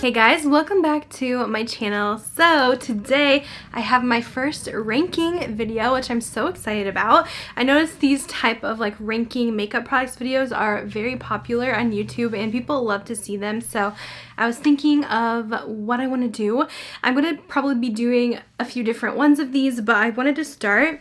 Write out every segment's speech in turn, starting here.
Hey guys, welcome back to my channel. So today I have my first ranking video, which I'm so excited about. I noticed these type of like ranking makeup products videos are very popular on YouTube and people love to see them. So I was thinking of what I want to do. I'm going to probably be doing a few different ones of these, but I wanted to start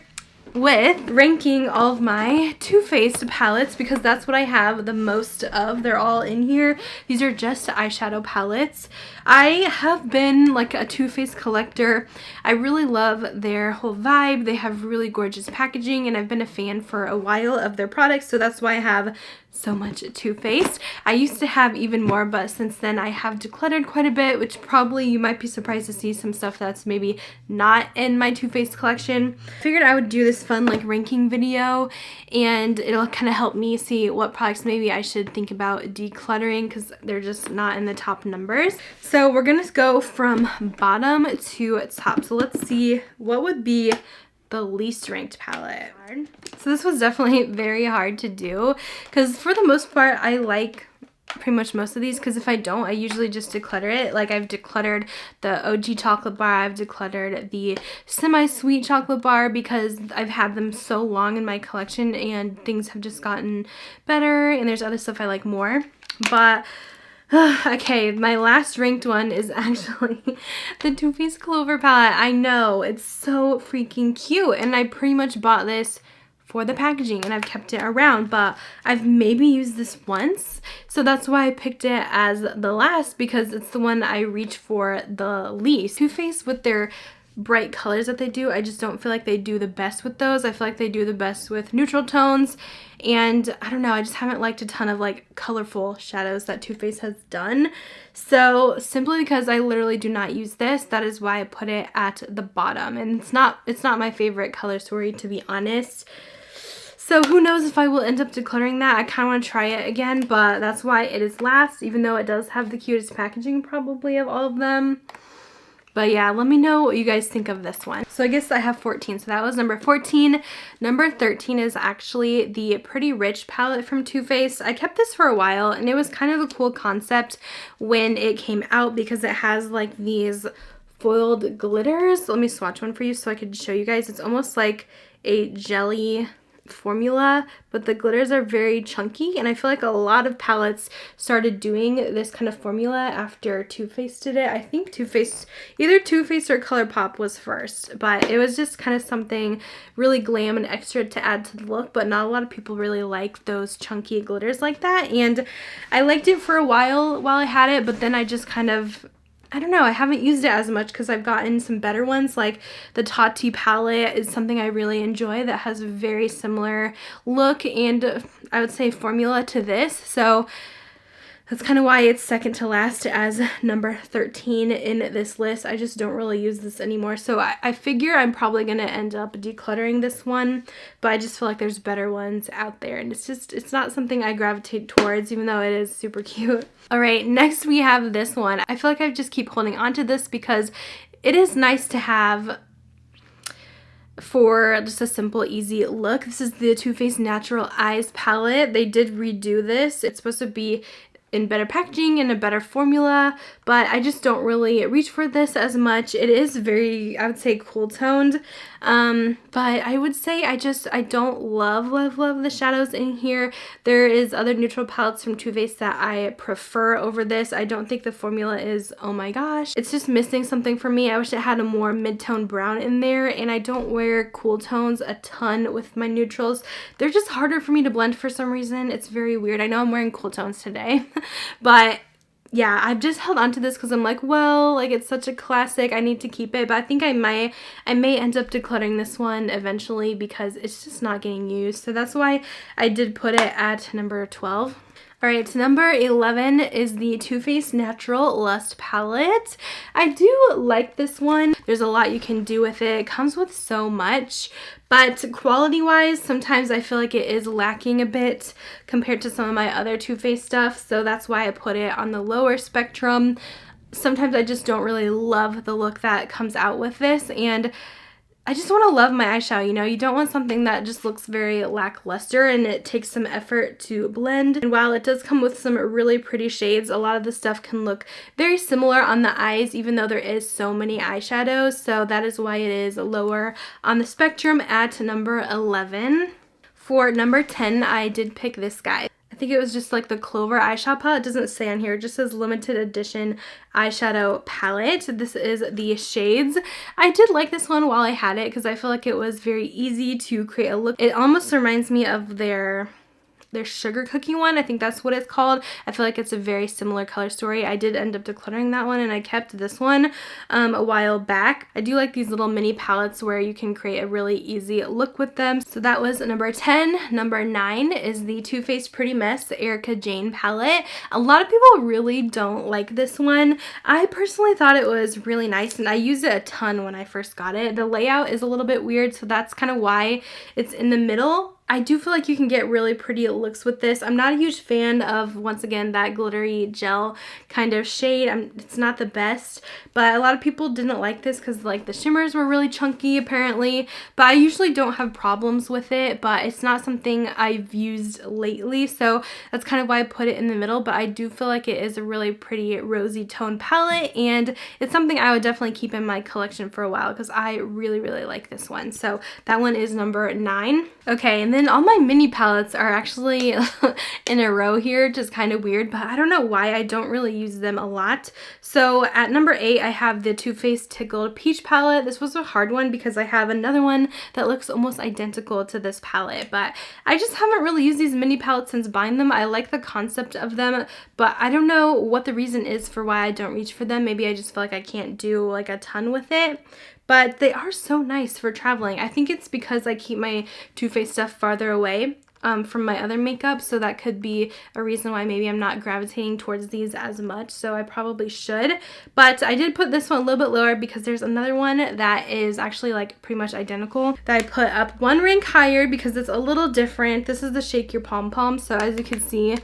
with ranking all of my Too Faced palettes because that's what I have the most of. They're all in here. These are just eyeshadow palettes. I have been like a Too Faced collector. I really love their whole vibe. They have really gorgeous packaging and I've been a fan for a while of their products, so that's why I have so much Too Faced. I used to have even more, but since then I have decluttered quite a bit, which probably you might be surprised to see some stuff that's maybe not in my Too Faced collection. I figured I would do this fun like ranking video and it'll kind of help me see what products maybe I should think about decluttering because they're just not in the top numbers. So we're gonna go from bottom to top. So let's see what would be the least ranked palette. So this was definitely very hard to do because for the most part I like pretty much most of these, because if I don't, I usually just declutter it. Like I've decluttered the OG chocolate bar, I've decluttered the semi-sweet chocolate bar because I've had them so long in my collection and things have just gotten better and there's other stuff I like more. But okay, my last ranked one is actually the Too Faced Clover palette. I know, it's so freaking cute and I pretty much bought this for the packaging and I've kept it around, but I've maybe used this once, so that's why I picked it as the last because it's the one I reach for the least. Too Faced with their bright colors that they do, I just don't feel like they do the best with those. I feel like they do the best with neutral tones, and I don't know, I just haven't liked a ton of like colorful shadows that Too Faced has done. So simply because I literally do not use this, that is why I put it at the bottom, and it's not my favorite color story, to be honest. So who knows if I will end up decluttering that. I kind of want to try it again, but that's why it is last, even though it does have the cutest packaging probably of all of them. But yeah, let me know what you guys think of this one. So I guess I have 14, so that was number 14. Number 13 is actually the Pretty Rich palette from Too Faced. I kept this for a while and it was kind of a cool concept when it came out because it has like these foiled glitters. Let me swatch one for you so I could show you guys. It's almost like a jelly formula, but the glitters are very chunky and I feel like a lot of palettes started doing this kind of formula after Too Faced did it. I think Too Faced, either Too Faced or ColourPop was first, but it was just kind of something really glam and extra to add to the look, but not a lot of people really like those chunky glitters like that, and I liked it for a while I had it, but then I just kind of, I don't know, I haven't used it as much because I've gotten some better ones. Like the Tati palette is something I really enjoy that has a very similar look and I would say formula to this. So that's kind of why it's second to last as number 13 in this list. I just don't really use this anymore. So I figure I'm probably going to end up decluttering this one, but I just feel like there's better ones out there. And it's not something I gravitate towards, even though it is super cute. All right, next we have this one. I feel like I just keep holding on to this because it is nice to have for just a simple, easy look. This is the Too Faced Natural Eyes palette. They did redo this. It's supposed to be in better packaging and a better formula, but I just don't really reach for this as much. It is very, I would say, cool toned, but I would say I don't love the shadows in here. There is other neutral palettes from Too Faced that I prefer over this. I don't think the formula is, oh my gosh, it's just missing something for me. I wish it had a more mid-tone brown in there, and I don't wear cool tones a ton with my neutrals. They're just harder for me to blend for some reason. It's very weird. I know I'm wearing cool tones today. But yeah, I've just held on to this because I'm like, well, like it's such a classic, I need to keep it. But I think I may end up decluttering this one eventually because it's just not getting used. So that's why I did put it at number 12. Alright, number 11 is the Too Faced Natural Lust palette. I do like this one. There's a lot you can do with it. It comes with so much, but quality-wise, sometimes I feel like it is lacking a bit compared to some of my other Too Faced stuff, so that's why I put it on the lower spectrum. Sometimes I just don't really love the look that comes out with this, and I just want to love my eyeshadow, you know? You don't want something that just looks very lackluster and it takes some effort to blend. And while it does come with some really pretty shades, a lot of the stuff can look very similar on the eyes, even though there is so many eyeshadows. So that is why it is lower on the spectrum at number 11. For number 10, I did pick this guy. I think it was just like the Clover eyeshadow palette. It doesn't say on here, it just says limited edition eyeshadow palette. This is the shades. I did like this one while I had it because I feel like it was very easy to create a look. It almost reminds me of their sugar cookie one. I think that's what it's called. I feel like it's a very similar color story. I did end up decluttering that one and I kept this one a while back. I do like these little mini palettes where you can create a really easy look with them. So that was number 10. Number 9 is the Too Faced Pretty Mess Erica Jane palette. A lot of people really don't like this one. I personally thought it was really nice and I used it a ton when I first got it. The layout is a little bit weird, so that's kind of why it's in the middle. I do feel like you can get really pretty looks with this. I'm not a huge fan of, once again, that glittery gel kind of shade. It's not the best, but a lot of people didn't like this because like the shimmers were really chunky apparently, but I usually don't have problems with it, but it's not something I've used lately, so that's kind of why I put it in the middle. But I do feel like it is a really pretty rosy tone palette and it's something I would definitely keep in my collection for a while because I really like this one. So that one is number 9. Okay, and then all my mini palettes are actually in a row here, just kind of weird, but I don't know why I don't really use them a lot. So at number 8, I have the Too Faced Tickled Peach palette. This was a hard one because I have another one that looks almost identical to this palette, but I just haven't really used these mini palettes since buying them. I like the concept of them, but I don't know what the reason is for why I don't reach for them. Maybe I just feel like I can't do like a ton with it. But they are so nice for traveling. I think it's because I keep my Too Faced stuff farther away from my other makeup, so that could be a reason why maybe I'm not gravitating towards these as much, so I probably should. But I did put this one a little bit lower because there's another one that is actually like pretty much identical that I put up one rank higher because it's a little different. This is the Shake Your Pom Pom, so as you can see,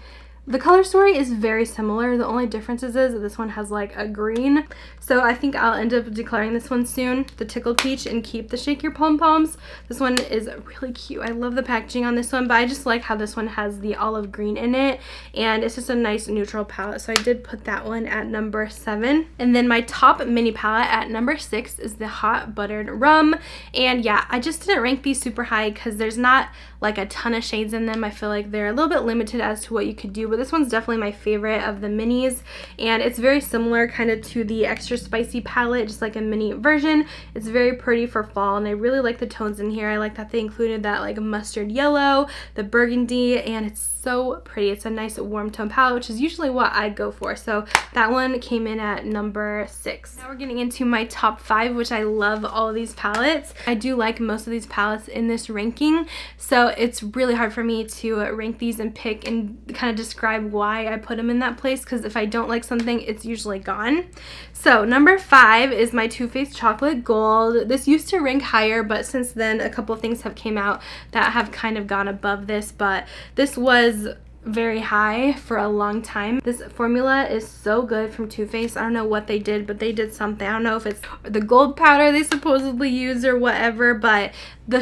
the color story is very similar. The only difference is this one has like a green. So I think I'll end up declaring this one soon, the Tickled Peach, and keep the Shake Your Pom Poms. This one is really cute. I love the packaging on this one, but I just like how this one has the olive green in it. And it's just a nice neutral palette. So I did put that one at number 7. And then my top mini palette at number 6 is the Hot Buttered Rum. And yeah, I just didn't rank these super high because there's not like a ton of shades in them. I feel like they're a little bit limited as to what you could do, but this one's definitely my favorite of the minis, and it's very similar kind of to the Extra Spicy palette, just like a mini version. It's very pretty for fall, and I really like the tones in here. I like that they included that like mustard yellow, the burgundy, and it's so pretty. It's a nice warm tone palette, which is usually what I go for. So that one came in at number 6. Now we're getting into my top 5, which I love all of these palettes. I do like most of these palettes in this ranking, so it's really hard for me to rank these and pick and kind of describe why I put them in that place, because if I don't like something, it's usually gone. So number 5 is my Too Faced Chocolate Gold. This used to rank higher, but since then a couple of things have came out that have kind of gone above this, but this was very high for a long time. This formula is so good from Too Faced. I don't know what they did, but they did something. I don't know if it's the gold powder they supposedly use or whatever, but the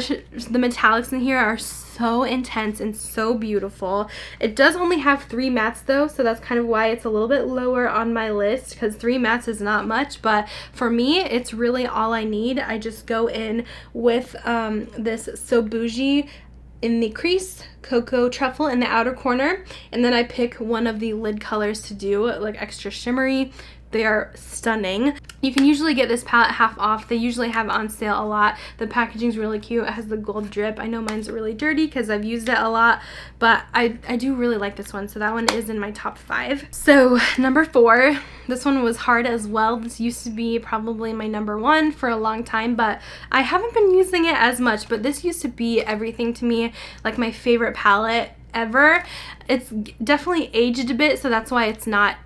metallics in here are so intense and so beautiful. It does only have 3 mattes though, so that's kind of why it's a little bit lower on my list, because 3 mattes is not much, but for me it's really all I need. I just go in with this So Bougie in the crease, Cocoa Truffle in the outer corner, and then I pick one of the lid colors to do like extra shimmery. They are stunning. You can usually get this palette half off. They usually have it on sale a lot. The packaging's really cute. It has the gold drip. I know mine's really dirty because I've used it a lot, but I do really like this one. So that one is in my top 5. So number 4, this one was hard as well. This used to be probably my number 1 for a long time, but I haven't been using it as much. But this used to be everything to me, like my favorite palette ever. It's definitely aged a bit, so that's why it's not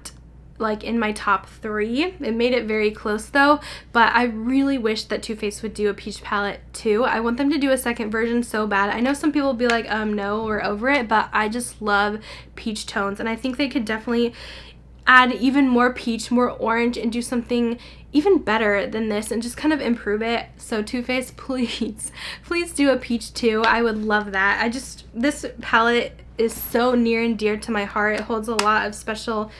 like in my top 3. It made it very close though, but I really wish that Too Faced would do a peach palette too. I want them to do a second version so bad. I know some people will be like, no, we're over it, but I just love peach tones, and I think they could definitely, add even more peach, more orange, and do something even better than this and just kind of improve it. So Too Faced, please do a peach too. I would love that. This palette is so near and dear to my heart. It holds a lot of special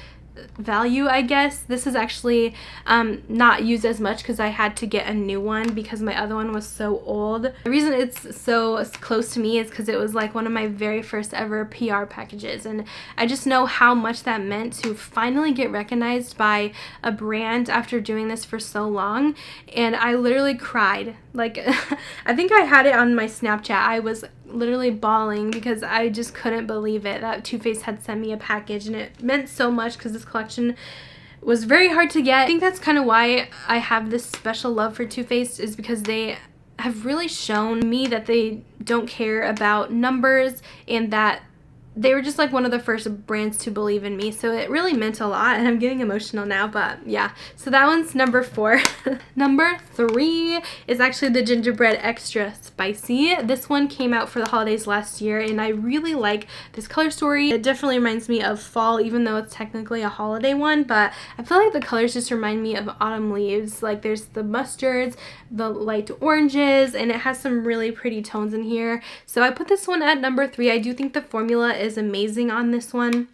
value, I guess. This is actually not used as much because I had to get a new one because my other one was so old. The reason it's so close to me is because it was like one of my very first ever PR packages, and I just know how much that meant to finally get recognized by a brand after doing this for so long. And I literally cried. Like I think I had it on my Snapchat. I was literally bawling because I just couldn't believe it that Too Faced had sent me a package, and it meant so much because this collection was very hard to get. I think that's kind of why I have this special love for Too Faced, is because they have really shown me that they don't care about numbers and that they were just like one of the first brands to believe in me. So it really meant a lot, and I'm getting emotional now, but yeah. So that one's number 4. Number 3 is actually the gingerbread extra spicy. This one came out for the holidays last year, and I really like this color story. It definitely reminds me of fall, even though it's technically a holiday one, but I feel like the colors just remind me of autumn leaves. Like there's the mustards, the light oranges, and it has some really pretty tones in here. So I put this one at number 3. I do think the formula is amazing on this one.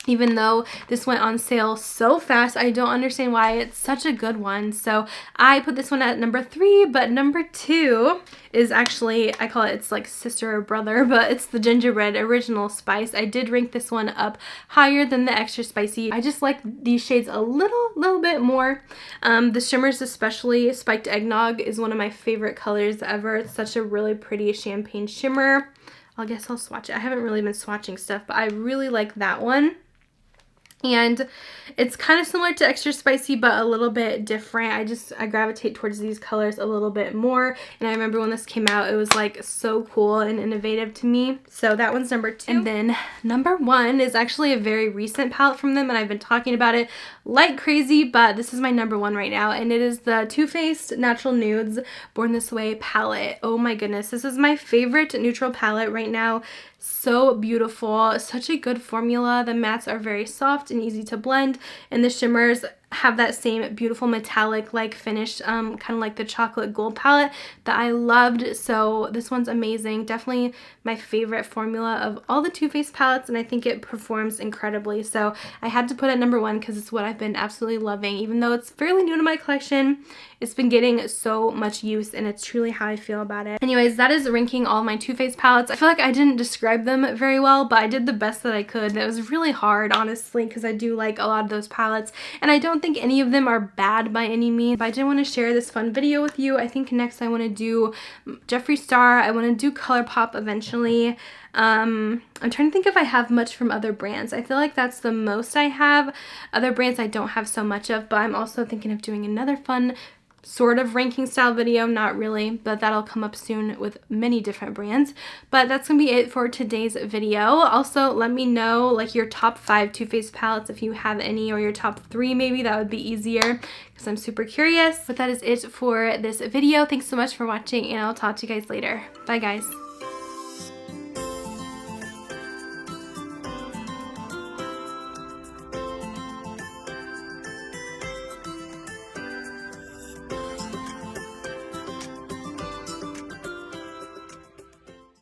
Even though this went on sale so fast, I don't understand why. It's such a good one. So I put this one at number 3, but number 2 is actually, I call it, it's like sister or brother, but it's the gingerbread original spice. I did rank this one up higher than the extra spicy. I just like these shades a little bit more. The shimmers, especially spiked eggnog, is one of my favorite colors ever. It's such a really pretty champagne shimmer. I guess I'll swatch it. I haven't really been swatching stuff, but I really like that one. And it's kind of similar to extra spicy, but a little bit different. I gravitate towards these colors a little bit more. And I remember when this came out, it was like so cool and innovative to me. So that one's number 2. And then number 1 is actually a very recent palette from them, and I've been talking about it like crazy, but this is my number 1 right now, and it is the Too Faced Natural Nudes Born This Way palette. Oh my goodness, this is my favorite neutral palette right now. So beautiful, such a good formula. The mattes are very soft and easy to blend, and the shimmers have that same beautiful metallic like finish, kind of like the chocolate gold palette that I loved. So this one's amazing. Definitely my favorite formula of all the Too Faced palettes, and I think it performs incredibly. So I had to put it at number 1 because it's what I've been absolutely loving. Even though it's fairly new to my collection, it's been getting so much use, and it's truly how I feel about it. Anyways, that is ranking all my Too Faced palettes. I feel like I didn't describe them very well, but I did the best that I could. It was really hard, honestly, because I do like a lot of those palettes, and I don't think any of them are bad by any means, but I did want to share this fun video with you. I think next I want to do Jeffree Star. I want to do ColourPop eventually. I'm trying to think if I have much from other brands. I feel like that's the most I have. Other brands I don't have so much of, but I'm also thinking of doing another fun sort of ranking style video. Not really, but that'll come up soon with many different brands. But that's gonna be it for today's video. Also, let me know like your top 5 Too Faced palettes if you have any, or your top 3 maybe. That would be easier because I'm super curious. But that is it for this video. Thanks so much for watching, and I'll talk to you guys later. Bye guys.